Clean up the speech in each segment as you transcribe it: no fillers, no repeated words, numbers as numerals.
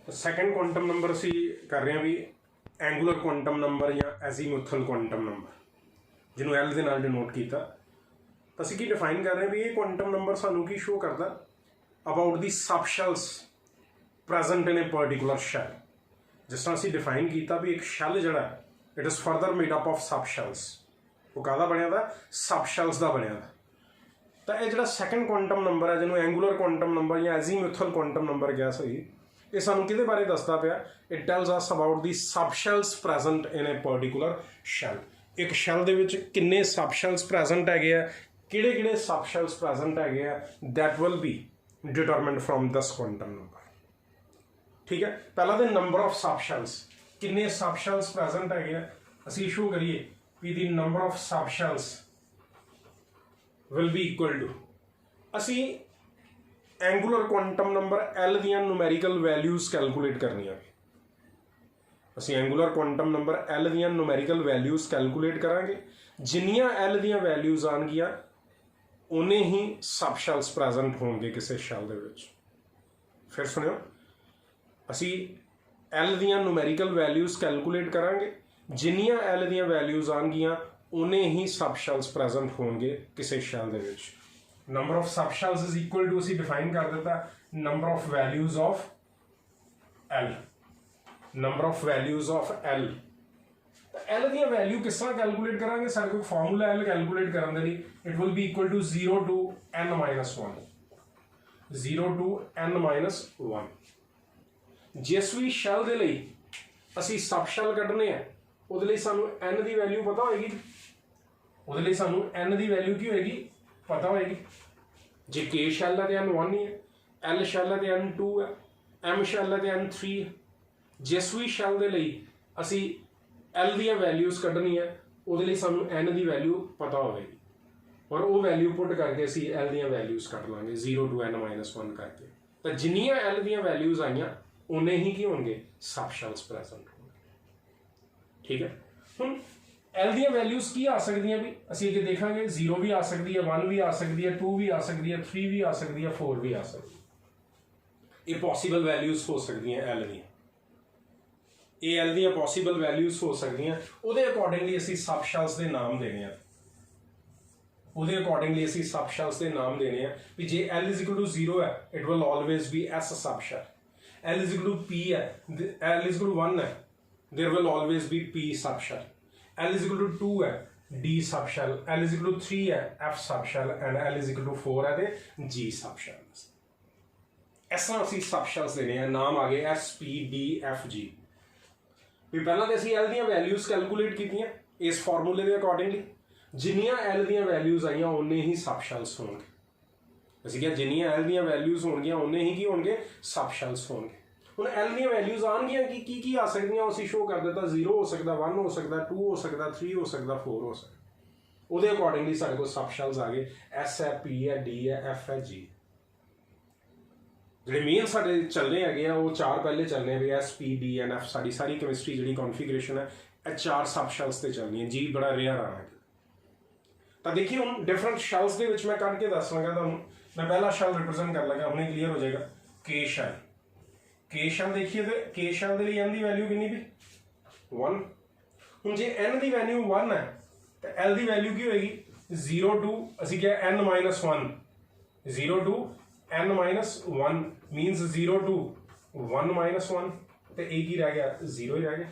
Second quantum number ਅਸੀਂ ਕਰ ਰਹੇ ਹਾਂ ਵੀ ਐਂਗੂਲਰ ਕੁਆਂਟਮ ਨੰਬਰ ਜਾਂ ਐਜ਼ੀਮੂਥਲ ਕੁਆਂਟਮ ਨੰਬਰ, ਜਿਹਨੂੰ ਐਲ ਦੇ ਨਾਲ ਡਿਨੋਟ ਕੀਤਾ। ਤਾਂ ਅਸੀਂ ਕੀ ਡਿਫਾਈਨ ਕਰ ਰਹੇ ਹਾਂ ਵੀ ਇਹ ਕੁਆਂਟਮ ਨੰਬਰ ਸਾਨੂੰ ਕੀ ਸ਼ੋ ਕਰਦਾ about the subshells present in a particular shell. ਜਿਸ ਤਰ੍ਹਾਂ ਅਸੀਂ ਡਿਫਾਈਨ ਕੀਤਾ ਵੀ ਇੱਕ ਸ਼ੈਲ ਜਿਹੜਾ it is further made up of subshells. ਉਹ ਕਾਹਦਾ ਬਣਿਆ ਦਾ? ਸਬਸ਼ੈਲਸ ਦਾ ਬਣਿਆ ਦਾ। ਤਾਂ ਇਹ ਜਿਹੜਾ ਸੈਕੰਡ ਕੁਆਂਟਮ ਨੰਬਰ ਹੈ, ਜਿਹਨੂੰ ਐਂਗੂਲਰ ਕੁਆਂਟਮ ਨੰਬਰ ਜਾਂ ਐਜ਼ੀਮੂਥਲ ਕੁਆਂਟਮ ਨੰਬਰ ਕਿਹਾ ਸਹੀ, ਇਹ ਸਾਨੂੰ ਕਿਹਦੇ ਬਾਰੇ ਦੱਸਦਾ ਪਿਆ? It tells us about the subshells present in a particular shell. ਇੱਕ ਸ਼ੈਲ ਦੇ ਵਿੱਚ ਕਿੰਨੇ ਸਬਸ਼ੈਲਸ ਪ੍ਰੈਜ਼ੈਂਟ ਹੈਗੇ ਆ, ਕਿਹੜੇ ਕਿਹੜੇ ਸਬਸ਼ੈਲਸ ਪ੍ਰੈਜ਼ੈਂਟ ਹੈਗੇ ਆ, that will be determined from this quantum number. ਠੀਕ ਹੈ, ਪਹਿਲਾਂ ਦੇ ਨੰਬਰ ਆਫ ਸਬਸ਼ੈਲਸ, ਕਿੰਨੇ ਸਬਸ਼ੈਲਸ ਪ੍ਰੈਜ਼ੈਂਟ ਹੈਗੇ ਆ, ਅਸੀਂ ਸ਼ੋ ਕਰੀਏ ਵੀ the number of subshells will be equal to, ਅਸੀਂ ਐਂਗੂਲਰ ਕੁਆਂਟਮ ਨੰਬਰ ਐਲ ਦੀਆਂ ਨੂਮੈਰੀਕਲ ਵੈਲਿਊਜ਼ ਕੈਲਕੂਲੇਟ ਕਰਨੀਆਂ। ਅਸੀਂ ਐਂਗੂਲਰ ਕੁਆਂਟਮ ਨੰਬਰ ਐਲ ਦੀਆਂ ਨੂਮੈਰੀਕਲ ਵੈਲਿਊਜ਼ ਕੈਲਕੂਲੇਟ ਕਰਾਂਗੇ। ਜਿੰਨੀਆਂ ਐਲ ਦੀਆਂ ਵੈਲਿਊਜ਼ ਆਉਣਗੀਆਂ ਉਨੇ ਹੀ ਸਬਸ਼ੈਲਸ ਪ੍ਰੈਜ਼ੈਂਟ ਹੋਣਗੇ ਕਿਸੇ ਸ਼ੈਲ ਦੇ ਵਿੱਚ। ਫਿਰ ਸੁਣਿਓ, ਅਸੀਂ ਐਲ ਦੀਆਂ ਨੂਮੈਰੀਕਲ ਵੈਲਿਊਜ਼ ਕੈਲਕੂਲੇਟ ਕਰਾਂਗੇ, ਜਿੰਨੀਆਂ ਐਲ ਦੀਆਂ ਵੈਲਿਊਜ਼ ਆਉਣਗੀਆਂ ਉਨੇ ਹੀ ਸਬਸ਼ੈਲਸ ਪ੍ਰੈਜ਼ੈਂਟ ਹੋਣਗੇ ਕਿਸੇ ਸ਼ੈਲ ਦੇ ਵਿੱਚ। Number of subshells is equal to, ਅਸੀਂ ਡਿਫਾਈਨ ਕਰ ਦਿੱਤਾ number of values of L. Number of values of L. L ਦੀਆਂ ਵੈਲਿਊ ਕਿਸ ਤਰ੍ਹਾਂ ਕੈਲਕੂਲੇਟ ਕਰਾਂਗੇ? ਸਾਡੇ ਕੋਲ ਫਾਰਮੂਲਾ ਐਲ ਕੈਲਕੂਲੇਟ ਕਰਨ ਦੇ ਲਈ it will be equal to 0 to n-1। 0 to n-1। ਜਿਸ ਵੀ ਸ਼ੈਲ ਦੇ ਲਈ ਅਸੀਂ ਸਬ ਸ਼ੈਲ ਕੱਢਣੇ ਆ ਉਹਦੇ ਲਈ ਸਾਨੂੰ n ਦੀ ਵੈਲਿਊ ਪਤਾ ਹੋਏਗੀ। ਉਹਦੇ ਲਈ ਸਾਨੂੰ n ਦੀ ਵੈਲਿਊ ਕੀ ਹੋਏਗੀ? ਪਤਾ ਹੋਏਗੀ। ਜੇ k ਸ਼ੈਲ ਹੈ ਤੇ n1 ਹੀ ਹੈ, l ਸ਼ੈਲ ਹੈ ਤੇ n2 ਹੈ, m ਸ਼ੈਲ ਹੈ ਤੇ n3 ਹੈ। ਜਿਸ ਵੀ ਸ਼ੈਲ ਦੇ ਲਈ ਅਸੀਂ l ਦੀਆਂ ਵੈਲਿਊਜ਼ ਕੱਢਣੀ ਹੈ ਉਹਦੇ ਲਈ ਸਾਨੂੰ n ਦੀ ਵੈਲਿਊ ਪਤਾ ਹੋਵੇਗੀ, ਔਰ ਉਹ ਵੈਲਿਊ ਪੁੱਟ ਕਰਕੇ ਅਸੀਂ l ਦੀਆਂ ਵੈਲਿਊਜ਼ ਕੱਢ ਲਾਂਗੇ 0 to n-1 ਕਰਕੇ। ਤਾਂ ਜਿੰਨੀਆਂ l ਦੀਆਂ ਵੈਲਿਊਜ਼ ਆਈਆਂ ਉਨੇ ਹੀ ਕੀ ਹੋਣਗੇ? ਸਬਸ਼ੈਲਸ ਪ੍ਰੈਜ਼ੈਂਟ ਹੋਣਗੇ। ਠੀਕ ਹੈ, ਹੁਣ ਐਲ ਦੀਆਂ ਵੈਲਿਊਜ਼ ਕੀ ਆ ਸਕਦੀਆਂ ਵੀ ਅਸੀਂ ਅੱਗੇ ਦੇਖਾਂਗੇ। 0 ਵੀ ਆ ਸਕਦੀ ਹੈ, 1 ਵੀ ਆ ਸਕਦੀ ਹੈ, 2 ਵੀ ਆ ਸਕਦੀ ਹੈ, 3 ਵੀ ਆ ਸਕਦੀ ਹੈ, 4 ਵੀ ਆ ਸਕਦੀ ਹੈ। ਇਹ ਪੋਸੀਬਲ ਵੈਲਿਊਜ਼ ਹੋ ਸਕਦੀਆਂ ਐਲ ਦੀਆਂ। ਇਹ ਐਲ ਦੀਆਂ ਪੋਸੀਬਲ ਵੈਲਿਊਜ਼ ਹੋ ਸਕਦੀਆਂ। ਉਹਦੇ ਅਕੋਰਡਿੰਗਲੀ ਅਸੀਂ ਸਬਸ਼ੈਲਸ ਦੇ ਨਾਮ ਦੇਣੇ ਆ। ਉਹਦੇ ਅਕੋਰਡਿੰਗਲੀ ਅਸੀਂ ਸਬਸ਼ੈਲਸ ਦੇ ਨਾਮ ਦੇਣੇ ਆ ਵੀ ਜੇ l is equal to 0 ਹੈ it will always B s ਸਬਸ਼ੈਲ। l is equal to p ਹੈ, l is equal to 1 ਹੈ, there will always be p subshell। l is equal to 2 ਹੈ, d subshell। l is equal to 3 ਹੈ, f subshell। and l is equal to 4 ਹੈ ਤੇ g subshell। ਇਸ ਤਰ੍ਹਾਂ ਅਸੀਂ ਸਬਸ਼ੈਲਸ ਦੇਣੇ ਆ। ਨਾਮ ਆ ਗਏ s p d f g। ਵੀ ਪਹਿਲਾਂ ਤੇ ਅਸੀਂ l ਦੀਆਂ ਵੈਲਿਊਜ਼ ਕੈਲਕੂਲੇਟ ਕੀਤੀਆਂ ਇਸ ਫਾਰਮੂਲੇ ਦੇ ਅਕੋਰਡਿੰਗਲੀ। ਜਿੰਨੀਆਂ l ਦੀਆਂ ਵੈਲਿਊਜ਼ ਆਈਆਂ ਉਨੇ ਹੀ ਸਬਸ਼ੈਲਸ ਹੋਣਗੇ। ਅਸੀਂ ਕਿਹਾ ਜਿੰਨੀਆਂ l ਦੀਆਂ ਵੈਲਿਊਜ਼ ਹੋਣਗੀਆਂ ਉਨੇ ਹੀ ਕੀ ਹੋਣਗੇ? ਸਬਸ਼ੈਲਸ ਹੋਣਗੇ। ਹੁਣ l ਦੀਆਂ ਵੈਲਿਊਜ਼ ਆਉਣਗੀਆਂ ਕੀ ਆ ਸਕਦੀਆਂ? ਉਹ ਅਸੀਂ ਸ਼ੋ ਕਰ ਦਿੱਤਾ। 0 ਹੋ ਸਕਦਾ, 1 ਹੋ ਸਕਦਾ, 2 ਹੋ ਸਕਦਾ, 3 ਹੋ ਸਕਦਾ, 4 ਹੋ ਸਕਦਾ। ਉਹਦੇ ਅਕੋਰਡਿੰਗਲੀ ਸਾਡੇ ਕੋਲ ਸਬਸ਼ੈਲਸ ਆ ਗਏ। s ਹੈ, p ਹੈ, d ਹੈ, f ਹੈ, g। ਜਿਹੜੇ ਮੇਨ ਸਾਡੇ ਚੱਲਣੇ ਹੈਗੇ ਆ ਉਹ ਚਾਰ ਪਹਿਲੇ ਚੱਲਣੇ ਆ ਵੀ s p d and f। ਸਾਡੀ ਸਾਰੀ ਕੈਮਿਸਟਰੀ ਜਿਹੜੀ ਕੌਨਫੀਗਰੇਸ਼ਨ ਹੈ ਇਹ ਚਾਰ ਸਬਸ਼ੈਲਸ ਤੇ ਚੱਲਣੀ ਹੈ। g ਬੜਾ ਰੇਅਰ ਆਣਾ। ਤਾਂ ਦੇਖੀਏ ਹੁਣ ਡਿਫਰੈਂਟ ਸ਼ੈਲਸ ਦੇ ਵਿੱਚ ਮੈਂ ਕੱਢ ਕੇ ਦੱਸ ਲਾਂਗਾ ਤੁਹਾਨੂੰ। ਮੈਂ ਪਹਿਲਾ ਸ਼ੈਲ ਰਿਪਰੈਜ਼ੈਂਟ ਕਰ ਲਾਂਗਾ, ਹੁਣੇ ਕਲੀਅਰ ਹੋ ਜਾਏਗਾ। k shell. k ਸ਼ੈਲ ਦੇਖੀਏ ਤੇ k ਸ਼ੈਲ ਦੇ ਲਈ n ਦੀ ਵੈਲਿਊ ਕਿੰਨੀ ਵੀ? 1। ਹੁਣ ਜੇ n ਦੀ ਵੈਲਿਊ 1 ਹੈ ਤਾਂ l ਦੀ ਵੈਲਿਊ ਕੀ ਹੋਏਗੀ? 0 to ਅਸੀਂ ਕਿਹਾ n-1। 0 to n-1 means 0 to 1-1 ਤੇ ਇਹ ਕੀ ਰਹਿ ਗਿਆ? 0 ਹੀ ਰਹਿ ਗਿਆ।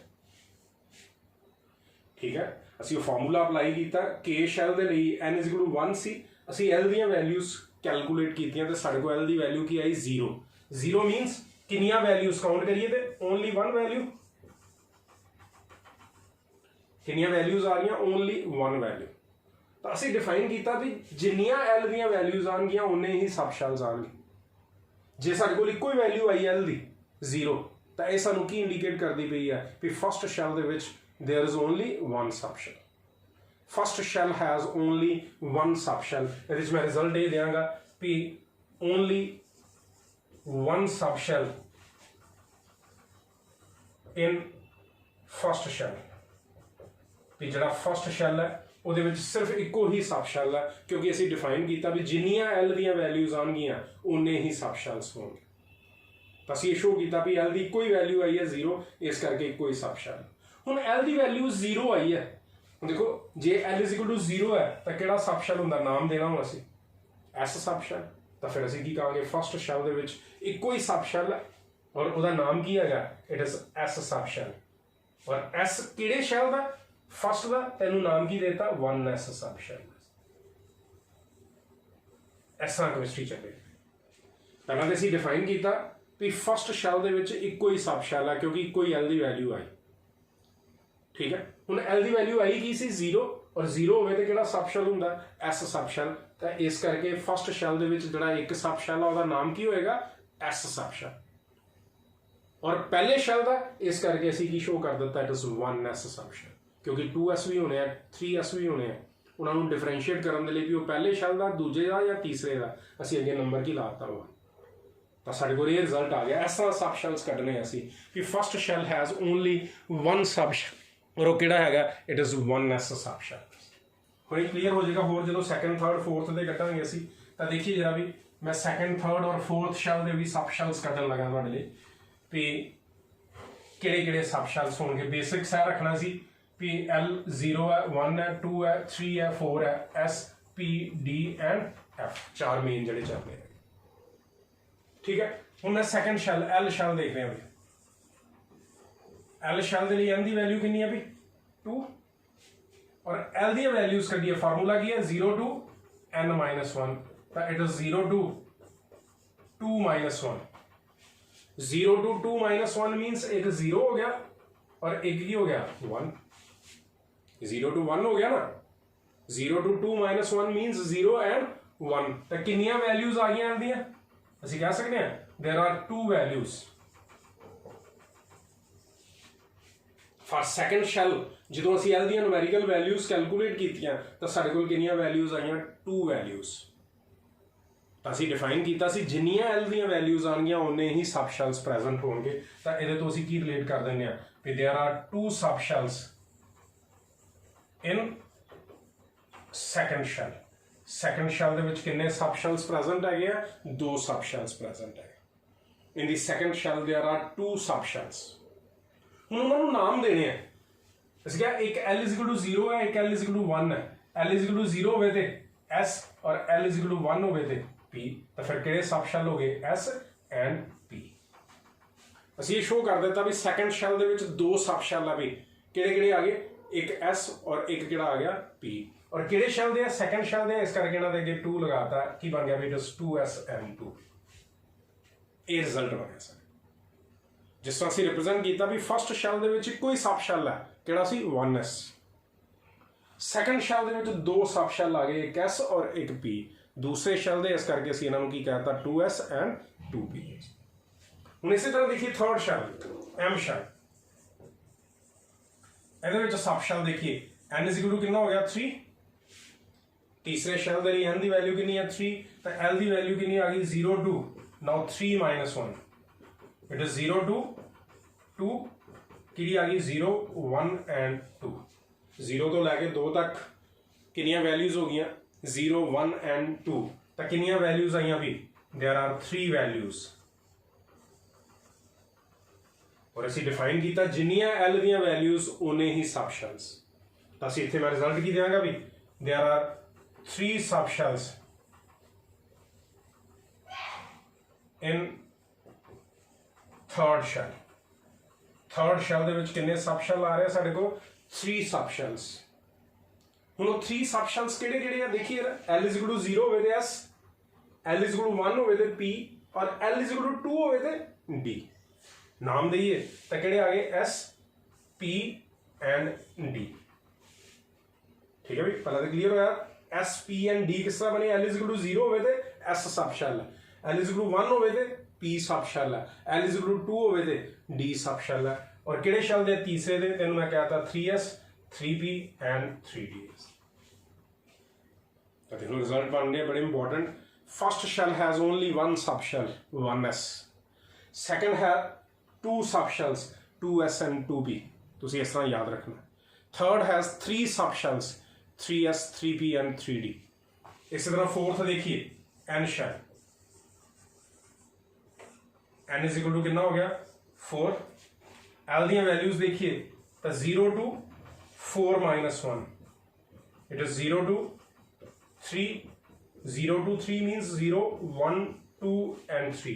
ਠੀਕ ਹੈ, ਅਸੀਂ ਉਹ ਫਾਰਮੂਲਾ ਅਪਲਾਈ ਕੀਤਾ। k ਸ਼ੈਲ ਦੇ ਲਈ n is equal to 1 ਸੀ। ਅਸੀਂ l ਦੀਆਂ ਵੈਲਿਊਜ਼ ਕੈਲਕੂਲੇਟ ਕੀਤੀਆਂ ਤੇ ਸਾਡੇ ਕੋਲ l ਦੀ ਵੈਲਿਊ ਕੀ ਆਈ? 0। 0 ਮੀਨਸ ਕਿੰਨੀਆਂ ਵੈਲਿਊਜ਼ ਕਾਊਂਟ ਕਰੀਏ ਤੇ ਓਨਲੀ 1 ਵੈਲਿਊ। ਕਿੰਨੀਆਂ ਵੈਲਿਊਜ਼ ਆ ਰਹੀਆਂ? Only 1 value. ਤਾਂ ਅਸੀਂ ਡਿਫਾਈਨ ਕੀਤਾ ਵੀ ਜਿੰਨੀਆਂ l ਦੀਆਂ ਵੈਲਿਊਜ਼ ਆਉਣਗੀਆਂ ਉਨੇ ਹੀ ਸਬਸ਼ੈਲਸ ਆਉਣਗੇ। ਜੇ ਸਾਡੇ ਕੋਲ ਇੱਕੋ ਹੀ ਵੈਲਿਊ ਆਈ l ਦੀ 0 ਤਾਂ ਇਹ ਸਾਨੂੰ ਕੀ ਇੰਡੀਕੇਟ ਕਰਦੀ ਪਈ ਹੈ ਵੀ ਫਸਟ ਸ਼ੈਲ ਦੇ ਵਿੱਚ there is only one subshell। first shell has only one subshell। ਇਹਦੇ ਵਿੱਚ ਮੈਂ ਰਿਜ਼ਲਟ ਇਹ ਦਿਆਂਗਾ ਵੀ only one subshell in first shell। ਵੀ ਜਿਹੜਾ ਫਸਟ ਸ਼ੈਲ ਹੈ ਉਹਦੇ ਵਿੱਚ ਸਿਰਫ ਇੱਕੋ ਹੀ ਸਬਸ਼ੈਲ ਹੈ, ਕਿਉਂਕਿ ਅਸੀਂ ਡਿਫਾਈਨ ਕੀਤਾ ਵੀ ਜਿੰਨੀਆਂ l ਦੀਆਂ ਵੈਲਿਊਜ਼ ਆਉਣਗੀਆਂ ਉਨੇ ਹੀ ਸਬਸ਼ੈਲਸ ਹੋਣਗੇ। ਤਾਂ ਅਸੀਂ ਇਹ ਸ਼ੋ ਕੀਤਾ ਵੀ L ਦੀ ਇੱਕੋ ਹੀ ਵੈਲਿਊ ਆਈ ਹੈ 0, ਇਸ ਕਰਕੇ ਇੱਕੋ ਹੀ ਸਬ ਸ਼ੈਲ। ਹੁਣ L ਦੀ ਵੈਲਿਊ 0 ਆਈ ਹੈ, ਹੁਣ ਦੇਖੋ ਜੇ L = 0 ਹੈ ਤਾਂ ਕਿਹੜਾ ਸਬ ਸ਼ੈਲ ਹੁੰਦਾ, ਨਾਮ ਦੇਣਾ ਹੁਣ ਅਸੀਂ S ਸਬ ਸ਼ੈਲ। ਤਾਂ ਫਿਰ ਅਸੀਂ ਕੀ ਕਹਾਂਗੇ, ਫਸਟ ਸ਼ੈਲ ਦੇ ਵਿੱਚ ਇੱਕੋ ਹੀ ਸਬ ਸ਼ੈਲ ਹੈ ਔਰ ਉਹਦਾ ਨਾਮ ਕੀ ਹੈਗਾ, it is S sub shell. ਔਰ S ਕਿਹੜੇ ਸ਼ੈਲ ਦਾ, ਫਸਟ ਦਾ, ਤੈਨੂੰ ਨਾਮ ਕੀ ਦੇਤਾ, 1S ਸਬ ਸ਼ੈਲ। ਇਸ ਤਰ੍ਹਾਂ ਕੈਮਿਸਟਰੀ ਚੱਲੇ। ਪਹਿਲਾਂ ਤਾਂ ਅਸੀਂ ਡਿਫਾਈਨ ਕੀਤਾ ਵੀ ਫਸਟ ਸ਼ੈਲ ਦੇ ਵਿੱਚ ਇੱਕੋ ਹੀ ਸਬ ਸ਼ੈਲ ਹੈ ਕਿਉਂਕਿ ਇੱਕੋ ਹੀ L ਦੀ ਵੈਲਿਊ ਆਈ। ਠੀਕ ਹੈ, ਹੁਣ L ਦੀ ਵੈਲਿਊ ਆਈ ਕੀ ਸੀ, 0, ਔਰ 0 ਹੋਵੇ ਤਾਂ ਕਿਹੜਾ ਸਬ ਸ਼ੈਲ ਹੁੰਦਾ, S ਸਬ ਸ਼ੈਲ। ਤਾਂ ਇਸ ਕਰਕੇ ਫਸਟ ਸ਼ੈਲ ਦੇ ਵਿੱਚ ਜਿਹੜਾ ਇੱਕ ਸਬ ਸ਼ੈਲ ਆ ਉਹਦਾ ਨਾਮ ਕੀ ਹੋਏਗਾ, S ਸਬ ਸ਼ੈਲ। ਔਰ ਪਹਿਲੇ ਸ਼ੈਲ ਦਾ ਇਸ ਕਰਕੇ ਅਸੀਂ ਕੀ ਸ਼ੋ ਕਰ ਦਿੱਤਾ, it is 1S sub shell, ਕਿਉਂਕਿ 2S ਵੀ ਹੋਣੇ ਆ, 3S ਵੀ ਹੋਣੇ ਆ। ਉਹਨਾਂ ਨੂੰ ਡਿਫਰੈਂਸ਼ੀਏਟ ਕਰਨ ਦੇ ਲਈ ਵੀ ਉਹ ਪਹਿਲੇ ਸ਼ੈਲ ਦਾ, ਦੂਜੇ ਦਾ ਜਾਂ ਤੀਸਰੇ ਦਾ, ਅਸੀਂ ਅੱਗੇ ਨੰਬਰ ਕੀ ਲਾਤਾ ਹੋਇਆ। ਤਾਂ ਸਾਡੇ ਕੋਲ ਇਹ ਰਿਜ਼ਲਟ ਆ ਗਿਆ। ਇਸ ਤਰ੍ਹਾਂ ਸਬ ਸ਼ੈਲਸ ਕੱਢਣੇ ਅਸੀਂ ਕਿ first shell has only 1 sub shell ਔਰ ਉਹ ਕਿਹੜਾ ਹੈਗਾ, it is 1S sub shell. ਹੁਣ ਇਹ ਕਲੀਅਰ ਹੋ ਜਾਏਗਾ। ਹੋਰ ਜਦੋਂ ਸੈਕੰਡ, ਥਰਡ, ਫੋਰਥ ਦੇ ਕੱਢਾਂਗੇ ਅਸੀਂ ਤਾਂ ਦੇਖੀਏ ਜਰਾ ਵੀ, ਮੈਂ ਸੈਕੰਡ, ਥਰਡ ਔਰ ਫੋਰਥ ਸ਼ੈਲ ਦੇ ਵੀ ਸਬ ਸ਼ੈਲਸ ਕੱਢਣ ਲੱਗਾ ਤੁਹਾਡੇ ਲਈ ਵੀ ਕਿਹੜੇ ਕਿਹੜੇ ਸਬ ਸ਼ੈਲਸ ਹੋਣਗੇ। ਬੇਸਿਕਸ ਇਹ ਰੱਖਣਾ ਸੀ ਵੀ L 0 ਹੈ, 1 ਹੈ, 2 ਹੈ, 3 ਹੈ, 4 ਹੈ, S, P, D and F, ਚਾਰ ਮੇਨ ਜਿਹੜੇ ਚੱਲਦੇ ਨੇ। ਠੀਕ ਹੈ, ਹੁਣ ਮੈਂ ਸੈਕੰਡ ਸ਼ੈਲ L ਸ਼ੈਲ ਦੇਖ ਰਿਹਾ ਵੀ। L ਸ਼ੈਲ ਦੇ ਲਈ n ਦੀ ਵੈਲਿਊ ਕਿੰਨੀ ਹੈ ਵੀ, 2, ਔਰ L ਦੀਆਂ ਵੈਲਿਊਜ਼ ਕੱਢੀਏ। ਫਾਰਮੂਲਾ ਕੀ ਹੈ, 0 to n-1, ਤਾਂ it is 0 to 2 - 1। 0 to 2 - 1 means एक 0 हो गया और एक की हो गया 1। 0 to 1 हो गया ना। 0 to 2 - 1 मीन्स 0 and 1। तो कितनियां वैल्यूज आ गई दियां, ਅਸੀਂ कह सकते हैं there are 2 values for second shell. ਜਦੋਂ ਅਸੀਂ L ਦੀਆਂ ਨੂਮੈਰੀਕਲ ਵੈਲਿਊਜ਼ ਕੈਲਕੂਲੇਟ ਕੀਤੀਆਂ ਤਾਂ ਸਾਡੇ ਕੋਲ ਕਿੰਨੀਆਂ ਵੈਲਿਊਜ਼ ਆਈਆਂ, 2 ਵੈਲਿਊਜ਼। ਤਾਂ ਅਸੀਂ ਡਿਫਾਈਨ ਕੀਤਾ ਸੀ ਜਿੰਨੀਆਂ L ਦੀਆਂ ਵੈਲਿਊਜ਼ ਆਣਗੀਆਂ ਉਨੇ ਹੀ ਸਬ ਸ਼ੈਲਸ ਪ੍ਰੈਜ਼ੈਂਟ ਹੋਣਗੇ। ਤਾਂ ਇਹਦੇ ਤੋਂ ਅਸੀਂ ਕੀ ਰਿਲੇਟ ਕਰ ਦਿੰਦੇ ਆ ਵੀ there are 2 sub shells in second shell. Second shell ਦੇ ਵਿੱਚ ਕਿੰਨੇ ਸਬ ਸ਼ੈਲਸ ਪ੍ਰੈਜ਼ੈਂਟ ਹੈਗੇ ਆ, 2 ਸਬ ਸ਼ੈਲਸ ਪ੍ਰੈਜ਼ੈਂਟ ਹੈ। In the second shell there are 2 sub shells. ਹੁਣ ਉਹਨਾਂ ਨੂੰ ਨਾਮ ਦੇਣੇ ਆ। ਅਸੀਂ ਕਿਹਾ ਇੱਕ L = 0 ਹੈ, ਇੱਕ L = 1 ਹੈ। L = 0 ਹੋਵੇ ਤੇ S ਔਰ L = 1 ਹੋਵੇ ਤੇ P। ਤਾਂ ਫਿਰ ਕਿਹੜੇ ਸਬ ਸ਼ੈਲ ਹੋ ਗਏ, S ਐਂਡ P। ਅਸੀਂ ਇਹ ਸ਼ੋ ਕਰ ਦਿੱਤਾ ਵੀ ਸੈਕੰਡ ਸ਼ੈਲ ਦੇ ਵਿੱਚ 2 ਸਬ ਸ਼ੈਲ ਆ ਵੀ ਕਿਹੜੇ ਕਿਹੜੇ ਆ ਗਏ, ਇੱਕ S ਔਰ ਇੱਕ ਕਿਹੜਾ ਆ ਗਿਆ P। ਔਰ ਕਿਹੜੇ ਸ਼ੈਲ ਦੇ ਆ, ਸੈਕੰਡ ਸ਼ੈਲ ਦੇ, ਇਸ ਕਰਕੇ ਇਹਨਾਂ ਦੇ ਅੱਗੇ 2 ਲਗਾਤਾ। ਕੀ ਬਣ ਗਿਆ ਵੀ ਇਟ ਇਜ਼ 2SN2। ਇਹ ਰਿਜ਼ਲਟ ਬਣਿਆ ਸਰ। ਜਿਸ ਤਰ੍ਹਾਂ ਅਸੀਂ ਰਿਪਰੈਜ਼ੈਂਟ ਕੀਤਾ ਵੀ ਫਸਟ ਸ਼ੈਲ ਦੇ ਵਿੱਚ ਇੱਕੋ ਹੀ ਸਬ ਸ਼ੈਲ ਹੈ, ਕਿਹੜਾ ਸੀ, 1S। ਸੈਕੰਡ ਸ਼ੈਲ ਦੇ ਵਿੱਚ 2 ਸਬ ਸ਼ੈਲ ਆ ਗਏ, ਇੱਕ S ਔਰ ਇੱਕ P। ਦੂਸਰੇ ਸ਼ੈਲ ਦੇ, ਇਸ ਕਰਕੇ ਅਸੀਂ ਇਹਨਾਂ ਨੂੰ ਕੀ ਕਹਿਤਾ, 2S ਐਂਡ 2P। ਹੁਣ ਇਸੇ ਤਰ੍ਹਾਂ ਦੇਖੀਏ ਥਰਡ ਸ਼ੈਲ, M ਸ਼ੈਲ। ਇਹਦੇ ਵਿੱਚ ਸਬ ਸ਼ੈਲ ਦੇਖੀਏ, N = ਕਿੰਨਾ ਹੋ ਗਿਆ, 3। ਤੀਸਰੇ ਸ਼ੈਲ ਦੇ ਲਈ N ਦੀ ਵੈਲਿਊ ਕਿੰਨੀ ਹੈ, 3। ਤਾਂ L ਦੀ ਵੈਲਿਊ ਕਿੰਨੀ ਆ ਗਈ, 0 to now 3 - 1। It is 0 to 2 ਕਿਹੜੀ ਆ ਗਈ, 0, 1 and 2। 0 ਤੋਂ ਲੈ ਕੇ 2 ਤੱਕ ਕਿੰਨੀਆਂ ਵੈਲਿਊਜ਼ ਹੋ ਗਈਆਂ, 0, 1 and 2। ਤਾਂ ਕਿੰਨੀਆਂ ਵੈਲਿਊਜ਼ ਆਈਆਂ ਵੀ, देयर आर 3 ਵੈਲਿਊਜ਼। ਔਰ ਅਸੀਂ ਡਿਫਾਈਨ ਕੀਤਾ ਜਿੰਨੀਆਂ L ਦੀਆਂ ਵੈਲਿਊਜ਼ ਉਨੇ ਹੀ ਸਬ ਸ਼ੈਲਸ। ਤਾਂ ਅਸੀਂ ਇੱਥੇ ਮੈਂ ਰਿਜ਼ਲਟ ਕੀ ਦਿਆਂਗਾ ਵੀ there are 3 sub shells in third shell. Third shell ਦੇ ਵਿੱਚ ਕਿੰਨੇ ਸਬ ਸ਼ੈਲ ਆ ਰਹੇ ਸਾਡੇ ਕੋਲ, 3 ਸਬ ਸ਼ੈਲਸ। ਹੁਣ ਉਹ 3 ਸਬ ਸ਼ੈਲਸ ਕਿਹੜੇ ਕਿਹੜੇ ਆ ਦੇਖੀਏ। L = 0 ਹੋਵੇ ਤੇ S, L = 1 ਹੋਵੇ ਤੇ P ਔਰ L = 2 ਹੋਵੇ ਤੇ D। ਨਾਮ ਦਈਏ ਤਾਂ ਕਿਹੜੇ ਆ ਗਏ, S, P and D। ਠੀਕ ਹੈ ਵੀ, ਪਹਿਲਾਂ ਤਾਂ ਕਲੀਅਰ ਹੋਇਆ। S, P and D ਕਿਸ ਤਰ੍ਹਾਂ ਬਣੇ, L = 0 ਹੋਵੇ ਤੇ S ਸਬ ਸ਼ੈਲ ਹੈ, L = 1 ਹੋਵੇ ਤੇ P ਸਬ ਸ਼ੈਲ ਹੈ, L = 2 ਹੋਵੇ ਤੇ D ਸਬ ਸ਼ੈਲ ਹੈ। ਔਰ ਕਿਹੜੇ ਸ਼ੈਲ ਦੇ, ਤੀਸਰੇ ਦੇ, ਤੈਨੂੰ ਮੈਂ ਕਹਿਤਾ 3S, 3P and 3D। ਤਾਂ ਦੇਖੋ ਰਿਜ਼ਲਟ ਬਣ ਗਏ ਬੜੇ important. First shell has only 1 sub shell, 1S। Second ਹੈ 2 sub shells, 2S and 2P। ਤੁਸੀਂ ਇਸ ਤਰ੍ਹਾਂ ਯਾਦ ਰੱਖਣਾ। Third has 3 sub shells, 3S, 3P and 3D। ਇਸੇ ਤਰ੍ਹਾਂ ਫੋਰਥ ਦੇਖੀਏ, N shell. n is equal to कितना हो गया 4। l दी वैल्यूज देखिए तो 0 to 4 minus 1 it is 0 to 3 0 to 3 means 0 1 2 and 3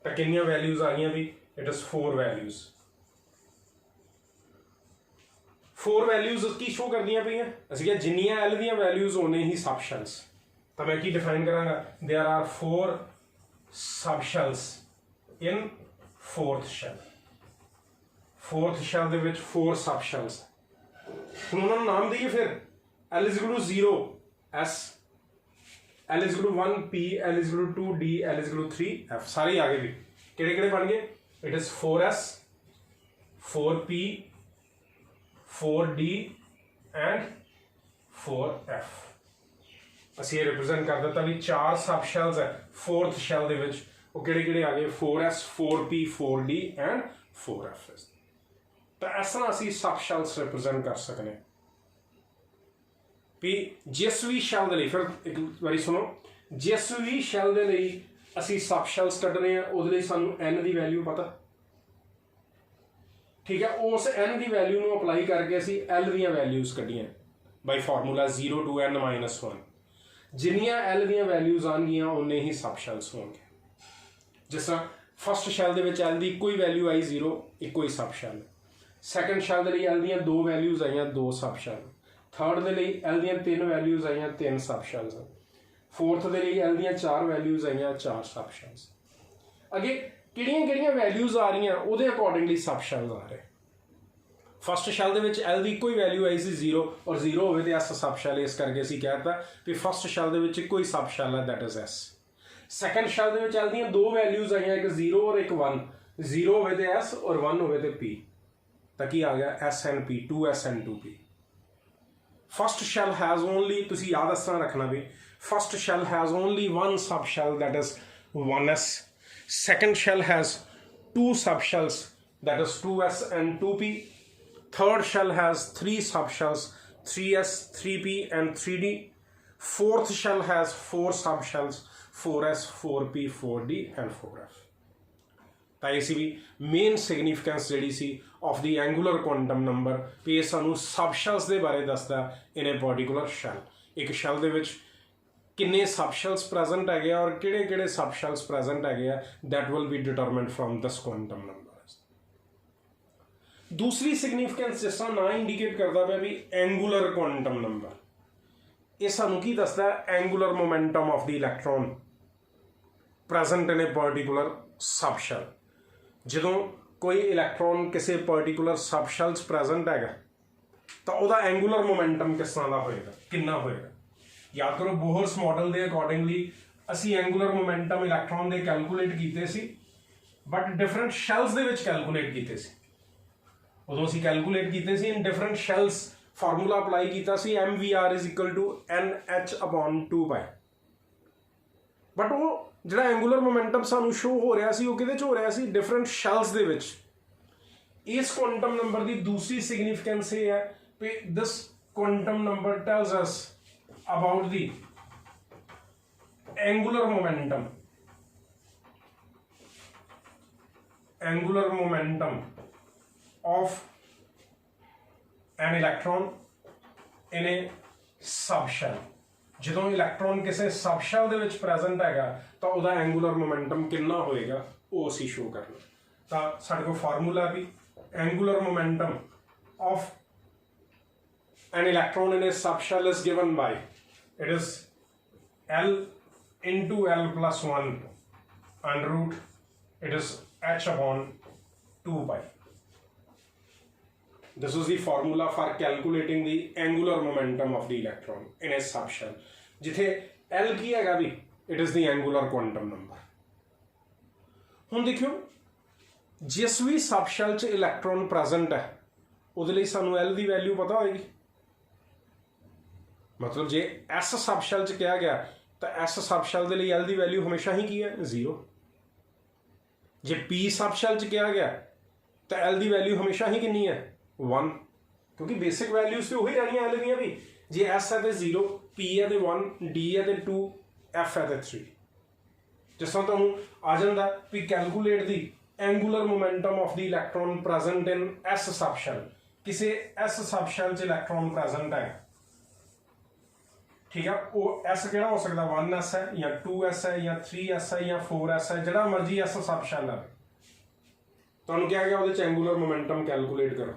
तो कितनी वैल्यूज आ गई भी it is 4 वैल्यूज 4 वैल्यूज की शो कर दिया पई असं जिन्नियां l दी वैल्यूज होने ही सब शेल्स तो मैं की डिफाइन करांगा देयर आर 4 सब शेल्स इन फोर्थ शैल ਦੇ ਵਿੱਚ 4 सब शेल्स ਹੁਣ ਉਹਨਾਂ ਨੂੰ ਨਾਮ ਦਈਏ ਫਿਰ l is equal to 0 s l is equal to 1 p l is equal to 2 d l is equal to 3 f ਸਾਰੇ ਆ ਗਏ ਵੀ ਕਿਹੜੇ ਕਿਹੜੇ ਬਣ ਗਏ it is 4s 4p 4d and 4f ਅਸੀਂ ਇਹ ਰਿਪਰੈਜ਼ੈਂਟ ਕਰ ਦਿੱਤਾ ਵੀ 4 सब शेल्स ਹੈ फोर्थ शैल ਦੇ ਵਿੱਚ ਉਹ ਕਿਹੜੇ ਕਿਹੜੇ ਆ ਗਏ 4s 4p 4d and 4f ਤਾਂ ਇਸ ਤਰ੍ਹਾਂ ਅਸੀਂ सब शेल्स रिप्रेजेंट कर सकते हैं भी जिस भी शैल ਦੇ ਲਈ ਫਿਰ ਇੱਕ ਵਾਰੀ ਸੁਣੋ जिस भी शैल ਦੇ ਲਈ ਅਸੀਂ सब शेल्स ਕੱਢ ਰਹੇ ਹਾਂ ਉਹਦੇ ਲਈ ਸਾਨੂੰ n ਦੀ ਵੈਲਿਊ ਪਤਾ ठीक है उस n की वैल्यू ਨੂੰ ਅਪਲਾਈ ਕਰਕੇ ਅਸੀਂ l ਦੀਆਂ ਵੈਲਿਊਜ਼ ਕੱਢੀਆਂ ਬਾਈ ਫਾਰਮੂਲਾ 0 to n minus 1 ਜਿੰਨੀਆਂ l ਦੀਆਂ ਵੈਲਿਊਜ਼ ਆਣਗੀਆਂ ਉਨੇ ਹੀ सब शेल्स ਹੋਣਗੇ ਜਿਸ ਤਰ੍ਹਾਂ ਫਸਟ ਸ਼ੈਲ ਦੇ ਵਿੱਚ l ਦੀ ਇੱਕੋ ਹੀ ਵੈਲਿਊ ਆਈ 0 ਇੱਕੋ ਹੀ सब शेल ਸੈਕੰਡ ਸ਼ੈਲ ਦੇ ਲਈ l ਦੀਆਂ ਦੋ ਵੈਲਿਊਜ਼ ਆਈਆਂ ਦੋ सब शेल ਥਰਡ ਦੇ ਲਈ l ਦੀਆਂ ਤਿੰਨ ਵੈਲਿਊਜ਼ ਆਈਆਂ ਤਿੰਨ सब शेल्स फोर्थ ਦੇ ਲਈ l ਦੀਆਂ ਚਾਰ ਵੈਲਿਊਜ਼ ਆਈਆਂ ਚਾਰ सब शेल्स ਅੱਗੇ ਕਿਹੜੀਆਂ ਵੈਲਿਊਜ਼ ਆ ਰਹੀਆਂ ਉਹਦੇ ਅਕੋਰਡਿੰਗਲੀ सब शेल्स ਆ ਰਹੇ फस्ट शैल ਦੇ ਵਿੱਚ l ਦੀ ਇੱਕੋ ਹੀ ਵੈਲਿਊ ਆਈ ਸੀ 0 ਔਰ 0 ਹੋਵੇ ਤੇ s सब शेल ਇਸ ਕਰਕੇ ਅਸੀਂ ਕਹਿਤਾ ਵੀ ਫਸਟ ਸ਼ੈਲ ਦੇ ਵਿੱਚ ਇੱਕੋ ਹੀ सब शेल ਹੈ that is s second shell ਦੇ ਵਿੱਚ l ਦੀਆਂ ਦੋ ਵੈਲਿਊਜ਼ ਆਈਆਂ ਇੱਕ 0 ਔਰ ਇੱਕ 1 0 ਹੋਵੇ ਤੇ s ਔਰ 1 ਹੋਵੇ ਤੇ p ਤਾਂ ਕੀ ਆ ਗਿਆ s and p 2s and 2p first shell has only ਤੁਸੀਂ ਯਾਦ ਇਸ ਤਰ੍ਹਾਂ ਰੱਖਣਾ ਵੀ first shell has only one sub shell that is 1s second shell has two सब shells that is 2s and 2p third shell has three सब shells 3s 3p and 3d fourth shell has four सब shells 4s 4p 4d and 4f ਤਾਂ ਇਹ ਸੀ ਵੀ main significance ਜਿਹੜੀ ਸੀ of the angular quantum number ਵੀ ਇਹ ਸਾਨੂੰ ਸਬ shells ਦੇ ਬਾਰੇ ਦੱਸਦਾ ਇਨ ਅ ਪਾਰਟਿਕੂਲਰ ਸ਼ੈਲ ਇੱਕ ਸ਼ੈਲ ਦੇ ਵਿੱਚ ਕਿੰਨੇ सब शेल्स ਪ੍ਰੈਜ਼ੈਂਟ ਹੈਗੇ ਆ ਔਰ ਕਿਹੜੇ ਕਿਹੜੇ सब शेल्स ਪ੍ਰੈਜ਼ੈਂਟ ਹੈਗੇ ਆ that will be determined from this quantum number दूसरी सिग्निफिकेंस जिस तरह ना इंडिकेट करता पिया भी एंगूलर क्वांटम नंबर ये सानू की दसदा angular momentum of the electron present in a particular sub shell ਜਦੋਂ कोई इलैक्ट्रॉन किसी पर्टिकुलर सब शेल्स प्रेजेंट हैगा तो ਉਹਦਾ एंगूलर मोमेंटम किस तरह ਦਾ ਹੋਏਗਾ ਕਿੰਨਾ ਹੋਏਗਾ याद करो बोहर्स मॉडल के अकॉर्डिंगली असी एंगूलर मोमेंटम इलैक्ट्रॉन के कैलकुलेट किए सी बट डिफरेंट शैल्स दे विच कैलकुलेट किए सी उदों असी कैलकुलेट किए सी in different shells formula apply किया सी mvr is equal to nh/2π but वो जिहड़ा एंगूलर मोमेंटम सानू शो हो रहा सी वो किहदे च हो रहा सी डिफरेंट शैल्स दे विच इस क्वांटम नंबर की दूसरी सिग्निफिकेंस ये है कि this quantum number tells us about the angular momentum of an electron in a सब shell ਜਦੋਂ इलैक्ट्रॉन किसी सब shell ਦੇ ਵਿੱਚ ਪ੍ਰੈਜ਼ੈਂਟ ਹੈਗਾ ਤਾਂ ਉਹਦਾ एंगुलर मोमेंटम ਕਿੰਨਾ ਹੋਏਗਾ ਉਹ ਅਸੀਂ ਸ਼ੋ ਕਰਨਾ ਤਾਂ ਸਾਡੇ ਕੋਲ ਫਾਰਮੂਲਾ ਵੀ angular momentum of an electron in a सब shell is given by it is L into L plus 1 under root it is h upon 2 pi. This is the formula for calculating the angular momentum of the electron in a subshell. जिथे L की है भी it is the angular quantum number. ਹੁਣ देखियो जिस भी subshell च electron present है ਉਹਦੇ ਲਈ ਸਾਨੂੰ L ਦੀ ਵੈਲਿਊ ਪਤਾ ਹੋਏਗੀ मतलब जे S सब शेल च कहा गया तो S सब शेल के लिए L की वैल्यू हमेशा ही की है 0 जे P सब शेल च कहा गया तो L की वैल्यू हमेशा ही कितनी है 1 क्योंकि बेसिक वैल्यूज तो वही रहनी L दी भी जे S है तो 0 P है तो 1 D है तो 2 F है तो 3 जिस तरह तुहानूं आ जांदा भी calculate the angular momentum of the electron present in S subshell, किसी एस सबशैल च इलैक्ट्रॉन प्रेजेंट है, ठीक है। वो एस किहड़ा हो सकता 1s है या 2s है या 3s है या 4s है, जिहड़ा मर्जी एस सबशैल है। तुहानूं क्या गया उहदे च एंगूलर मोमेंटम कैलकुलेट करो,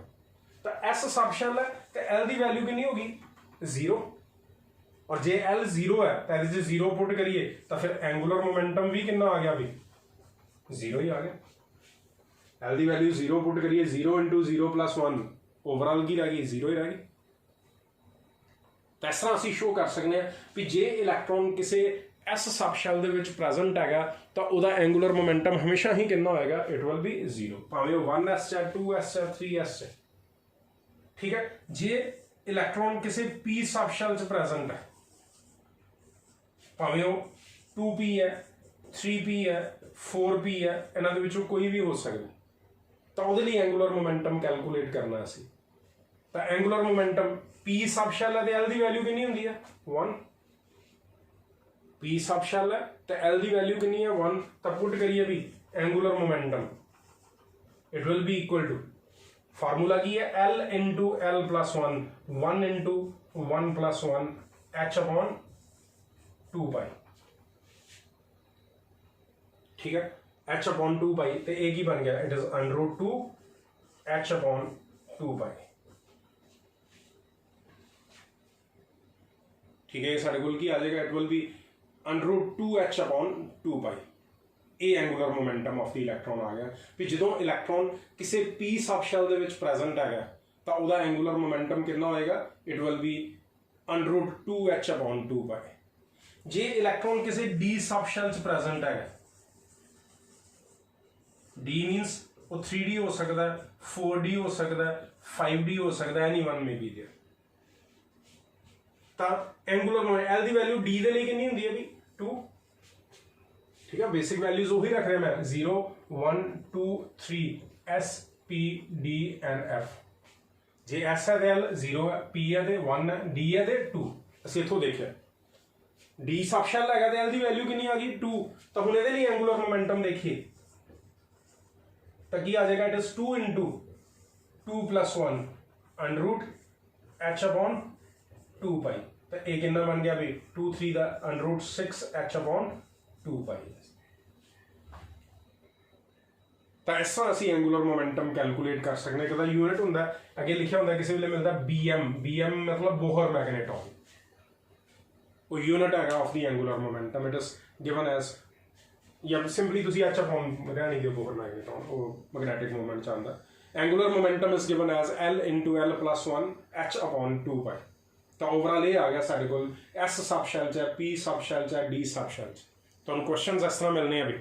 तो एस सबशैल है तो एल की वैल्यू कितनी होगी 0, और जे एल 0 है तो ये 0 पुट करिए तो फिर एंगूलर मोमेंटम भी कितना आ गया भी 0 ही आ गया। एल की वैल्यू 0 पुट करिए, 0 × 0 + 1 ओवरऑल की रह गई 0 ही रह गई। तो इस तरह असीं शो कर सकते हैं भी जे इलैक्ट्रॉन किसी एस सबशैल दे विच प्रेजेंट हैगा तो उहदा एंगूलर मोमेंटम हमेशा ही कितना होएगा, इट विल बी 0, भावें 1s है 2s है 3s है, ठीक है। जे इलैक्ट्रॉन किसी पी सबशैल च प्रेजेंट है, भावें वो 2p है 3p है 4p है, इन्हां दे विचों कोई भी हो सकता, तो उहदे लई एंगूलर मोमेंटम कैलकुलेट करना असीं। तो एंगूलर मोमेंटम पी सबशैल है तो एल की वैल्यू कितनी होंदी है 1, पी सबशैल है तो एल की वैल्यू कितनी है 1, तो पुट करिए भी angular momentum it will be equal to, formula की है L × L + 1, 1 × 1 + 1 h/2π, ठीक है। h/2π तो एक ही बन गया, इट इज √2 h/2π, ठीक है। साढ़े कोल की आ जाएगा, इट विल बी √2 h/2π। ये angular momentum of the electron आ गया भी जो इलैक्ट्रॉन किसी पी सबशैल दे विच प्रेजेंट है तो उसका एंगूलर मोमेंटम कितना होएगा, it will B √2 h/2π। J electron किसी डी सबशैल च प्रेजेंट है, डी मीनस वो 3d हो सकता है, 4d हो सकता है, 5d हो सकता है, एनी वन में बी देयर, तो एंगूलर एल की वैल्यू डी के लिए कितनी होंदी है भी 2, ठीक है। बेसिक वैल्यूज वही रख रहे हैं मैं, 0 1 2 3 S P D and F। J S है तो L 0 है, P है तो 1 है, D है तो 2। ਅਸੀਂ इथों देखिए D सबशैल है तो L की वैल्यू कितनी आ गई 2, तो हम ये एंगूलर मोमेंटम देखिए तो की आ जाएगा, इट इज 2 × 2 + 1 √h/2π, तो एक कितना बन गया भी 2 3 का √6 h/2π। तो इस तरह असीं एंगूलर मोमेंटम कैलकुलेट कर सकते हैं। कि यूनिट होंदा अगे लिखा होंदा किसी वेले मिलता BM मतलब बोहर मैग्नेटॉन, वो यूनिट है of the angular momentum, it is given as, या सिंपली तुसीं h/, रहने दिओ बोहर मैग्नेटॉन, वो मैग्नेटिक मोमेंट चाहता। Angular momentum is given as L × L + 1 h/2π। तो ओवरऑल ये आ गया साढ़े को एस सबशैल च, पी सबशैल च, डी सबशैल च। तो क्वेश्चन इस तरह मिलने अभी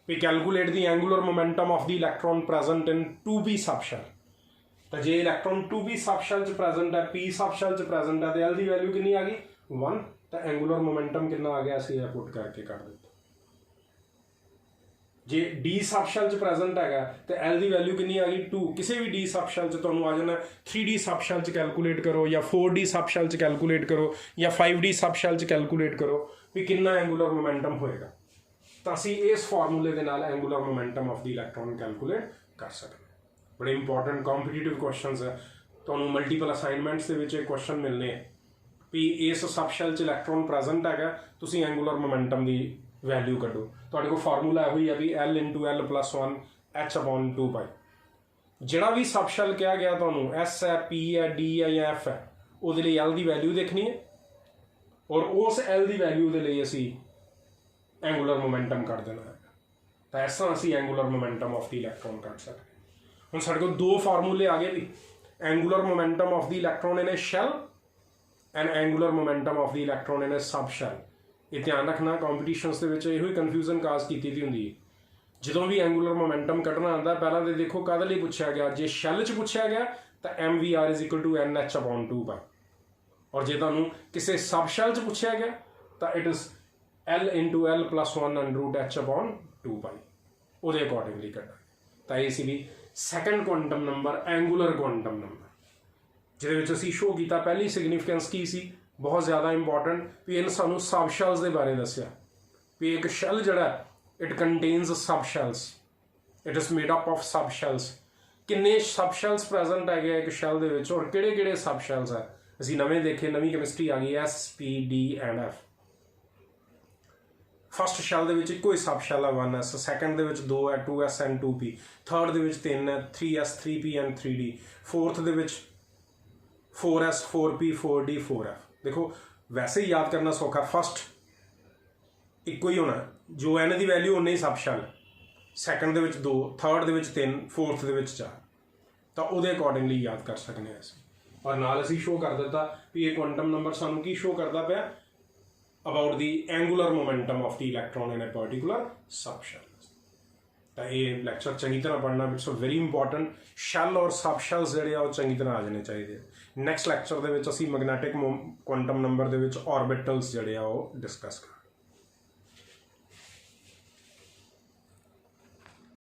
भी calculate the angular momentum of the electron present in 2p subshell. तो जे इलैक्ट्रॉन 2p सबशैल च प्रेजेंट है, p सबशैल च प्रेजेंट है, तो एल की वैल्यू कितनी आ गई 1, तो एंगूलर मोमेंटम कितना आ गया असीं पुट करके कर दिता। जे डी सबशैल च प्रेजेंट है तो एल की वैल्यू कितनी आ गई 2, किसी भी डी सबशैल च तुहानूं आ जाना 3d सबशैल च कैलकुलेट करो या 4d सबशैल च कैलकुलेट करो या 5d सबशैल च कैलकुलेट करो भी कितना एंगूलर मोमेंटम होएगा। तो असीं इस फार्मूले के नाल angular momentum of the electron कैलकुलेट कर सकते हैं। बड़े इंपॉर्टेंट कॉम्पीटिटिव क्वेश्चन है, तुहानूं मल्टीपल असाइनमेंट्स के क्वेश्चन मिलने भी इस सबशैल च इलैक्ट्रॉन प्रेजेंट है, तुसीं एंगूलर मोमेंटम की वैल्यू कड्डो। तुहाडे कोल फार्मूला है हुई है भी L × L + 1 h/2π। जिहड़ा भी सबशैल कहा गया तुहानूं S है, P है, D है या F है, उहदे लई L की वैल्यू देखनी है और उस L की वैल्यू के लिए असीं एंगूलर मोमेंटम कर देना है। तो इस तरह असीं एंगूलर मोमेंटम ऑफ द इलैक्ट्रॉन कर सकते हैं। हुण साडे कोल दो फार्मूले आ गए भी, angular momentum of the electron in a shell and angular momentum of the electron in a subshell. ये ध्यान रखना, कॉम्पीटिशनस के यही कन्फ्यूजन काज की होंगी है। जो भी एंगूलर मोमेंटम कढ़ना आता पहला तो देखो कद लिए पूछा गया, जो शैल च पूछा गया तो MVR = NH/2π, और जो तुहानूं किसी सबशैल च पूछा गया तो it is L × L + 1 √h/2π, उहदे अकॉर्डिंगली करना। तो ये सी भी second quantum number angular quantum number, जिहदे असीं शो किया पहली सिग्निफिकेंस की सी बहुत ज़्यादा इंपॉर्टेंट भी इन सानूं सबशैल्स के बारे दस्सिया ਵੀ ਇੱਕ ਸ਼ੈਲ ਜਿਹੜਾ it contains sub shells, it is made up of sub shells. ਕਿੰਨੇ ਸਬ ਸ਼ੈਲਸ ਪ੍ਰੈਜ਼ੈਂਟ ਹੈਗੇ ਆ ਇੱਕ ਸ਼ੈਲ ਦੇ ਵਿੱਚ, ਔਰ ਕਿਹੜੇ ਕਿਹੜੇ ਸਬ ਸ਼ੈਲਸ ਹੈ ਅਸੀਂ ਨਵੇਂ ਦੇਖੇ, ਨਵੀਂ ਕੈਮਿਸਟਰੀ ਆ ਗਈ S P D and F। First shell ਦੇ ਵਿੱਚ ਇੱਕੋ ਹੀ ਸਬ ਸ਼ੈਲ ਹੈ 1s, ਸੈਕੰਡ ਦੇ ਵਿੱਚ 2 ਹੈ 2s and 2p, ਥਰਡ ਦੇ ਵਿੱਚ 3 ਹੈ 3s 3p and 3d, fourth ਦੇ ਵਿੱਚ 4s 4p 4d 4f। ਦੇਖੋ ਵੈਸੇ ਹੀ ਯਾਦ ਕਰਨਾ ਸੌਖਾ, ਫਸਟ ਇੱਕੋ ਹੀ ਹੋਣਾ, ਜੋ n ਦੀ ਵੈਲਿਊ ਉਨੇ ਹੀ ਸਬ ਸ਼ੈਲ, ਸੈਕੰਡ ਦੇ ਵਿੱਚ 2, ਥਰਡ ਦੇ ਵਿੱਚ 3, ਫੋਰਥ ਦੇ ਵਿੱਚ 4, ਤਾਂ ਉਹਦੇ ਅਕੋਰਡਿੰਗਲੀ ਯਾਦ ਕਰ ਸਕਦੇ ਹਾਂ ਅਸੀਂ। ਔਰ ਨਾਲ ਅਸੀਂ ਸ਼ੋਅ ਕਰ ਦਿੱਤਾ ਵੀ ਇਹ ਕੁਆਂਟਮ ਨੰਬਰ ਸਾਨੂੰ ਕੀ ਸ਼ੋਅ ਕਰਦਾ ਪਿਆ, about the angular momentum of the electron in a particular subshell। ਤਾਂ ਇਹ ਲੈਕਚਰ ਚੰਗੀ ਤਰ੍ਹਾਂ ਪੜ੍ਹਨਾ, ਇਟਸ ਵੈਰੀ ਇੰਪੋਰਟੈਂਟ। ਸ਼ੈਲ ਔਰ ਸਬ ਸ਼ੈਲਸ ਜਿਹੜੇ ਆ ਉਹ ਚੰਗੀ ਤਰ੍ਹਾਂ ਆ ਜਾਣੇ ਚਾਹੀਦੇ। ਨੈਕਸਟ ਲੈਕਚਰ ਦੇ ਵਿੱਚ ਅਸੀਂ ਮੈਗਨੈਟਿਕ ਕੁਆਂਟਮ ਨੰਬਰ ਦੇ ਵਿੱਚ ਆਰਬਿਟਲਸ ਜਿਹੜੇ ਆ ਉਹ ਡਿਸਕਸ ਕਰਾਂਗੇ।